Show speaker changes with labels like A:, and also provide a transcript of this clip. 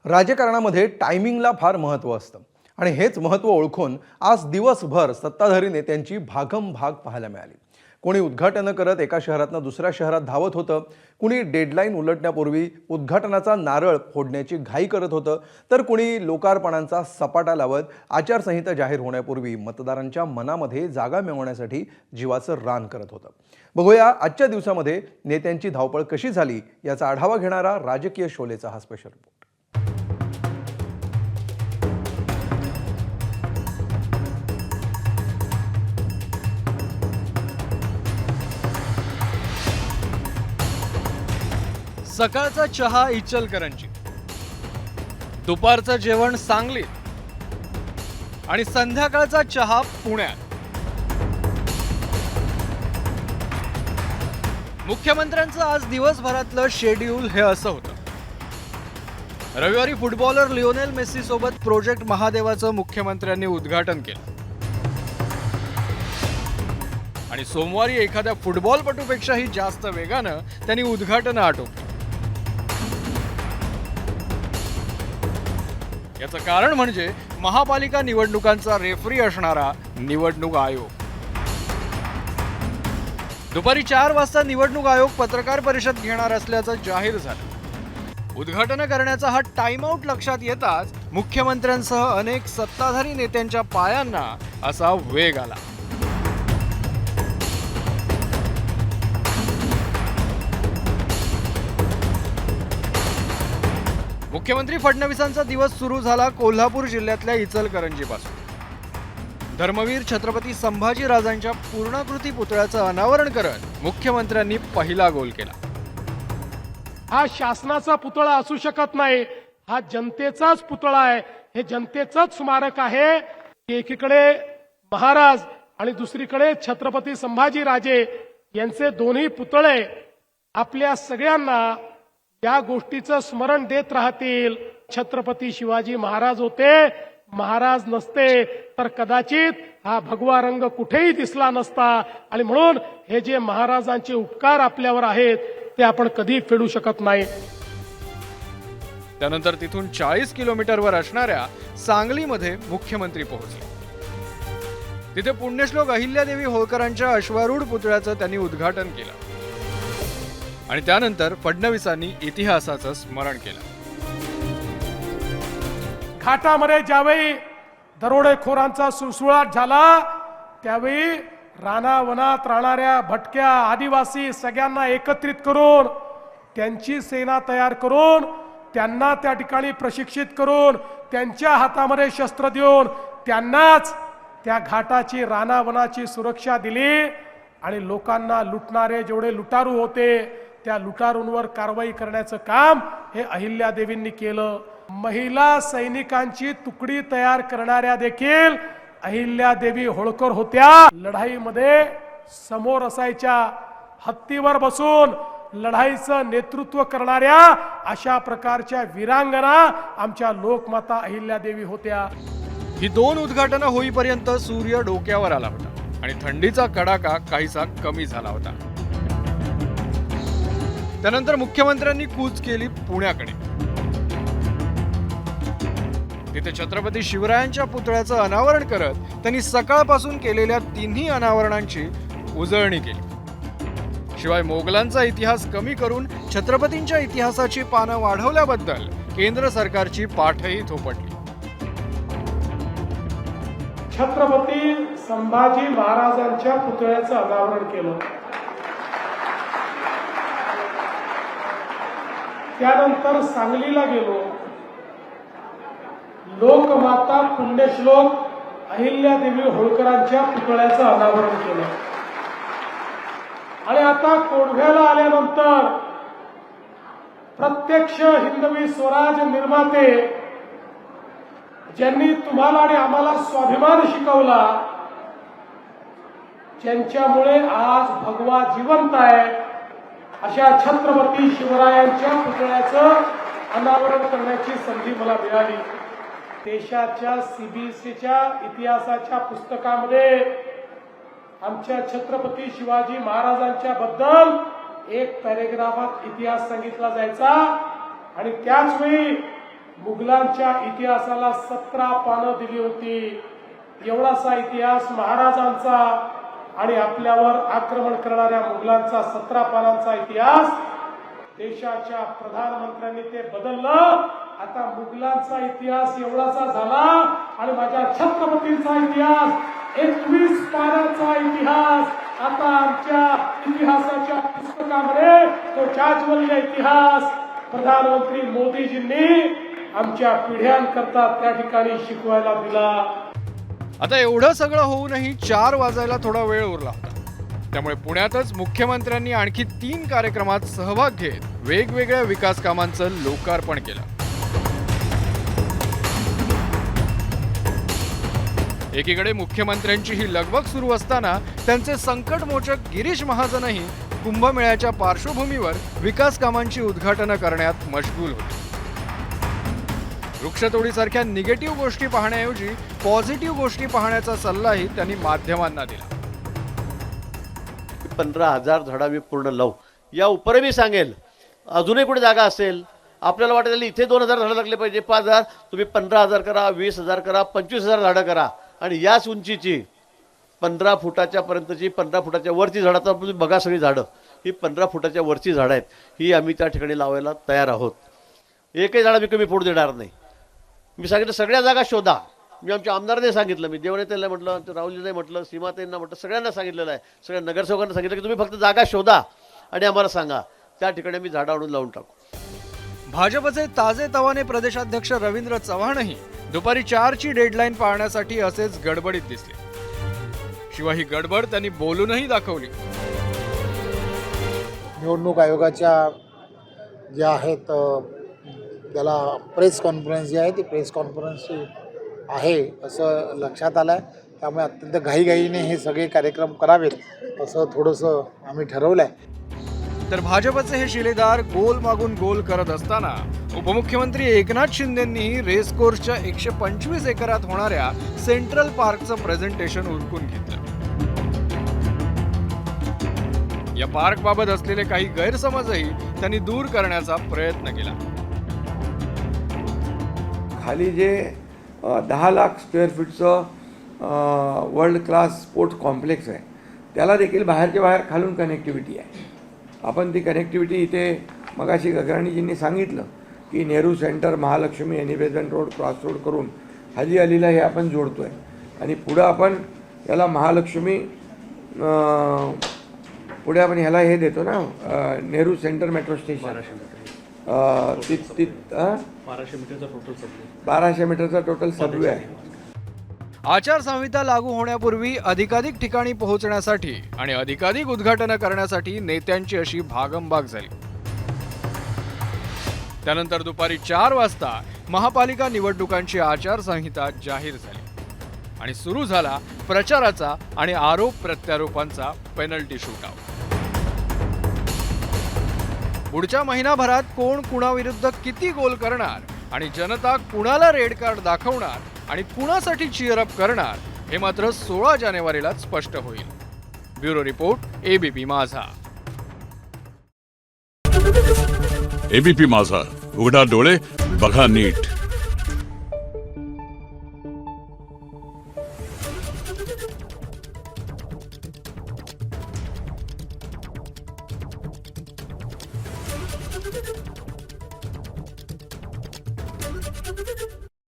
A: राजकारणामध्ये टायमिंगला फार महत्त्व असतं आणि हेच महत्त्व ओळखून आज दिवसभर सत्ताधारी नेत्यांची भागमभाग पाहायला मिळाली. कोणी उद्घाटनं करत एका शहरातनं दुसऱ्या शहरात धावत होतं, कुणी डेडलाईन उलटण्यापूर्वी उद्घाटनाचा नारळ फोडण्याची घाई करत होतं, तर कुणी लोकार्पणांचा सपाटा लावत आचारसंहिता जाहीर होण्यापूर्वी मतदारांच्या मनामध्ये जागा मिळवण्यासाठी जीवाचं रान करत होतं. बघूया आजच्या दिवसामध्ये नेत्यांची धावपळ कशी झाली याचा आढावा घेणारा राजकीय शोलेचा हा स्पेशल रिपोर्ट.
B: सकाळचा चहा इचलकरंजी, दुपारचं जेवण सांगलीत आणि संध्याकाळचा चहा पुण्यात. मुख्यमंत्र्यांचं आज दिवसभरातलं शेड्यूल हे असं होतं. रविवारी फुटबॉलर लिओनेल मेसी सोबत प्रोजेक्ट महादेवाचं मुख्यमंत्र्यांनी उद्घाटन केलं आणि सोमवारी एखाद्या फुटबॉलपटूपेक्षाही जास्त वेगानं त्यांनी उद्घाटन आटोपली. याचं कारण म्हणजे महापालिका निवडणुकांचा रेफरी असणारा निवडणूक आयोग. दुपारी 4 वाजता निवडणूक आयोग पत्रकार परिषद घेणार असल्याचं जाहीर झालं. उद्घाटन करण्याचा हा टाइम आउट लक्षात येताच मुख्यमंत्र्यांसह अनेक सत्ताधारी नेत्यांच्या पायांना असा वेग आला. मुख्यमंत्री फडणवीसांचा दिवस सुरू झाला कोल्हापूर जिल्ह्यातल्या इचलकरंजीपासून. धर्मवीर छत्रपती संभाजीराजांच्या पूर्णाकृती पुतळ्याचं अनावरण करत मुख्यमंत्र्यांनी पहिला गोल केला.
C: हा शासनाचा पुतळा असू शकत नाही, हा जनतेचाच पुतळा आहे. हे जनतेचंच स्मारक आहे. एकीकडे महाराज आणि दुसरीकडे छत्रपती संभाजीराजे यांचे दोन्ही पुतळे आपल्या सगळ्यांना या गोष्टीचं स्मरण देत राहतील. छत्रपती शिवाजी महाराज होते, महाराज नसते तर कदाचित हा भगवा रंग कुठेही दिसला नसता. आणि म्हणून हे जे महाराजांचे उपकार आपल्यावर आहेत ते आपण कधी फेडू शकत नाही.
B: त्यानंतर तिथून 40 किलोमीटरवर असणाऱ्या सांगलीमध्ये मुख्यमंत्री पोहोचले. तिथे पुण्यश्लोक अहिल्यादेवी होळकरांच्या अश्वारूढ पुतळ्याचं त्यांनी उद्घाटन केलं आणि त्यानंतर फडणवीसांनी इतिहासाचं स्मरण केलं.
C: घाटामध्ये ज्यावेळी दरोडेखोरांचा सुळसुळाट झाला त्यावेळी रानावनात राहणाऱ्या भटक्या आदिवासी सगळ्यांना एकत्रित करून त्यांची सेना तयार करून त्यांना त्या ठिकाणी प्रशिक्षित करून त्यांच्या हातामध्ये शस्त्र देऊन त्यांनाच त्या घाटाची रानावनाची सुरक्षा दिली. आणि लोकांना लुटणारे जेवढे लुटारू होते त्या लुटारूंवर कारवाई करण्याचं काम हे अहिल्यादेवींनी केलं. महिला सैनिकांची तुकडी तयार करणाऱ्या देखील अहिल्यादेवी होळकर होत्या. लढाईमध्ये समोर असायच्या, हत्तीवर बसून लढाईचं नेतृत्व करणाऱ्या अशा प्रकारच्या वीरांगना आमच्या लोकमाता अहिल्यादेवी होत्या.
B: ही 2 उद्घाटनं होईपर्यंत सूर्य डोक्यावर आला होता आणि थंडीचा कडाका काहीसा कमी झाला होता. त्यानंतर मुख्यमंत्र्यांनी कूच केली पुण्याकडे. तिथे छत्रपती शिवरायांच्या पुतळ्याचं अनावरण करत त्यांनी सकाळपासून केलेल्या 3ही अनावरणांची उजळणी केली. शिवाय मोगलांचा इतिहास कमी करून छत्रपतींच्या इतिहासाची पानं वाढवल्याबद्दल केंद्र सरकारची पाठही थोपटली.
C: छत्रपती संभाजी महाराजांच्या पुतळ्याचं अनावरण केलं. त्यानंतर सांगलीला गेलो. लोकमाता पुण्यश्लोक अहिल्यादेवी होळकरांच्या पुतळ्याचं अनावरण केलं. आणि आता कोंढव्याला आल्यानंतर प्रत्यक्ष हिंदवी स्वराज निर्माते ज्यांनी तुम्हाला आणि आम्हाला स्वाभिमान शिकवला, ज्यांच्यामुळे आज भगवा जिवंत आहे, अशा छत्रपती शिवरायांच्या पुतळ्याचं अनावरण करण्याची संधी मला मिळाली. देशाच्या सीबीएसईच्या इतिहासाच्या पुस्तकामध्ये आमच्या छत्रपती शिवाजी महाराजांच्या बद्दल एक पॅरेग्राफात इतिहास सांगितला जायचा आणि त्याच वेळी मुघलांच्या इतिहासाला 17 पानं दिली होती. एवढासा इतिहास महाराजांचा आणि आपल्यावर आक्रमण करणाऱ्या मुघलांचा 17 पानांचा इतिहास. देशाच्या प्रधानमंत्र्यांनी ते बदललं. आता मुघलांचा इतिहास एवढाचा झाला आणि माझ्या छत्रपतींचा इतिहास 21 पानांचा इतिहास. आता आमच्या इतिहासाच्या पुस्तकामध्ये तो जाज्वल्य इतिहास प्रधानमंत्री मोदीजींनी आमच्या पिढ्यांकरता त्या ठिकाणी शिकवायला दिला.
B: आता एवढं सगळं होऊनही 4 वाजायला थोडा वेळ उरला होता. त्यामुळे पुण्यातच मुख्यमंत्र्यांनी आणखी 3 कार्यक्रमात सहभाग घेत वेगवेगळ्या विकास कामांचं लोकार्पण केलं. एकीकडे मुख्यमंत्र्यांची ही लगबग सुरू असताना त्यांचे संकटमोचक गिरीश महाजनही कुंभमेळ्याच्या पार्श्वभूमीवर विकास कामांची उद्घाटनं करण्यात मशगूल होते. वृक्षतोडीसारख्या निगेटिव्ह गोष्टी पाहण्याऐवजी पॉझिटिव्ह गोष्टी पाहण्याचा सल्लाही त्यांनी माध्यमांना दिला.
D: 15,000 झाडं मी पूर्ण लावू. या उपरे मी सांगेल, अजूनही कुठे जागा असेल आपल्याला वाटेल इथे 2,000 झाडं लागले पाहिजे, 5,000, तुम्ही 15,000 करा, 20,000 करा, 25,000 झाडं करा. आणि याच उंचीची 15 फुटाच्या पर्यंतची, 15 फुटाच्या वरची झाडं, आता तुम्ही बघा सगळी झाडं ही 15 फुटाच्या वरची झाडं आहेत. ही आम्ही त्या ठिकाणी लावायला तयार आहोत. एकही झाडं मी कमी पडू देणार नाही. मी सांगितलं सगळ्या जागा शोधा. मी आमच्या आमदारांनी सांगितलं, मी देवनेत्यांना म्हटलं, राहुलजीने म्हटलं, सीमाताईंना म्हटलं, सगळ्यांना सांगितलेलं आहे. सगळ्या नगरसेवकांना सांगितलं की तुम्ही फक्त जागा शोधा आणि आम्हाला सांगा, त्या ठिकाणी मी झाडं आणून लावून टाकू.
B: भाजपचे ताजे तवाने प्रदेशाध्यक्ष रवींद्र चव्हाणही दुपारी 4ची डेडलाईन पाळण्यासाठी असेच गडबडीत दिसले. शिवाय ही गडबड त्यांनी बोलूनही दाखवली.
E: निवडणूक आयोगाच्या ज्या आहेत त्याला प्रेस कॉन्फरन्स जी आहे ती प्रेस कॉन्फरन्स आहे असं लक्षात आलं आहे. त्यामुळे अत्यंत घाईघाईने हे सगळे कार्यक्रम करावेत असं थोडंसं आम्ही ठरवलं आहे.
B: तर भाजपचे हे शिलेदार गोल मागून गोल करत असताना उपमुख्यमंत्री एकनाथ शिंदेंनीही रेस कोर्सच्या 125 एकरात होणाऱ्या सेंट्रल पार्कचं प्रेझेंटेशन उरकून घेतलं. या पार्कबाबत असलेले काही गैरसमजही त्यांनी दूर करण्याचा प्रयत्न केला.
F: खाली जे 10 लाख स्क्वेअर फीटचं वर्ल्ड क्लास स्पोर्ट्स कॉम्प्लेक्स आहे त्याला देखील बाहेरच्या बाहेर खालून कनेक्टिव्हिटी आहे. आपण ती कनेक्टिव्हिटी इथे मगाशी गगराणीजींनी सांगितलं की Nehru centre, Mahalakshmi, any Besant road, cross road करून हाजी अलीला हे आपण जोडतो आहे. आणि पुढं आपण याला महालक्ष्मी, पुढे आपण ह्याला हे देतो ना नेहरू सेंटर मेट्रो स्टेशन. 1200 मीटरचा टोटल सबवे आहे.
B: आचारसंहिता लागू होण्यापूर्वी अधिकाधिक ठिकाणी पोहोचण्यासाठी आणि अधिकाधिक उद्घाटनं करण्यासाठी नेत्यांची अशी भागमभाग झाली. त्यानंतर दुपारी 4 वाजता महापालिका निवडणुकांची आचारसंहिता जाहीर झाली आणि सुरू झाला प्रचाराचा आणि आरोप प्रत्यारोपांचा पेनल्टी शूटआउट. पुढच्या महिनाभरात कोण कुणाविरुद्ध किती गोल करणार आणि जनता कुणाला रेड कार्ड दाखवणार आणि कुणासाठी चीअर अप करणार हे मात्र 16 जानेवारीलाच स्पष्ट होईल. ब्युरो रिपोर्ट, एबीपी माझा.
G: एबीपी माझा, उघडा डोळे बघा नीट.